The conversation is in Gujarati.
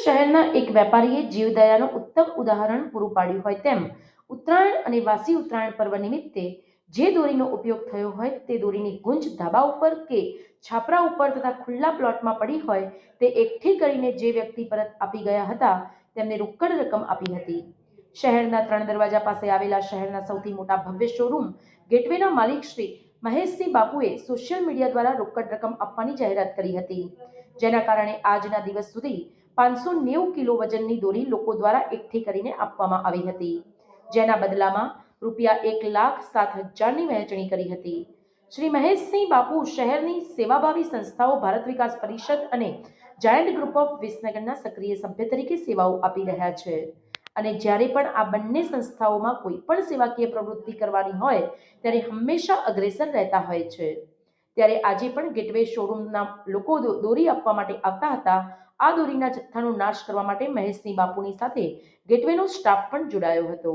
શહેરના એક વેપારીએ જીવદયાનું ઉત્તમ ઉદાહરણ પૂરું પાડ્યું હોય તેમ ઉત્તરાયણ અને વાસી ઉત્તરાયણ પર્વ નિમિત્તે જે દોરીનો ઉપયોગ થયો હોય તે દોરીની ગુંજ ધાબા ઉપર કે છાપરા ઉપર તથા ખુલ્લા પ્લોટમાં પડી હોય તે એકઠી કરીને જે વ્યક્તિ પરત આપી ગયા હતા તેમને રોકડ રકમ આપી હતી. શહેરના 3 દરવાજા પાસે આવેલા શહેરના સૌથી મોટા ભવ્ય શોરૂમ ગેટવેના માલિક શ્રી મહેશસિંહ બાપુએ સોશિયલ મીડિયા દ્વારા રોકડ રકમ આપવાની જાહેરાત કરી હતી, જેના કારણે આજના દિવસ સુધી 590 કિલો વજનની દોરી લોકો દ્વારા એકઠી કરીને આપવામાં આવી હતી, જેના બદલામાં ₹1,07,000ની વહેંચણી કરી હતી. શ્રી મહેશસિંહ બાપુ શહેરની સેવાભાવી સંસ્થાઓ ભારત વિકાસ પરિષદ અને જાયન્ટ ગ્રુપ ઓફ વિસનગરના સક્રિય સભ્ય તરીકે સેવાઓ આપી રહ્યા છે અને જ્યારે પણ આ બંને સંસ્થાઓમાં કોઈ પણ સેવાકીય પ્રવૃત્તિ કરવાની હોય ત્યારે હંમેશા અગ્રેસર રહેતા હોય છે. ત્યારે આજે પણ ગેટવે શોરૂમના લોકો દોરી આપવા માટે આવતા હતા. આ દોરીના જથ્થાનો નાશ કરવા માટે મહેશસિંહ બાપુની સાથે ગેટવેનો સ્ટાફ પણ જોડાયો હતો.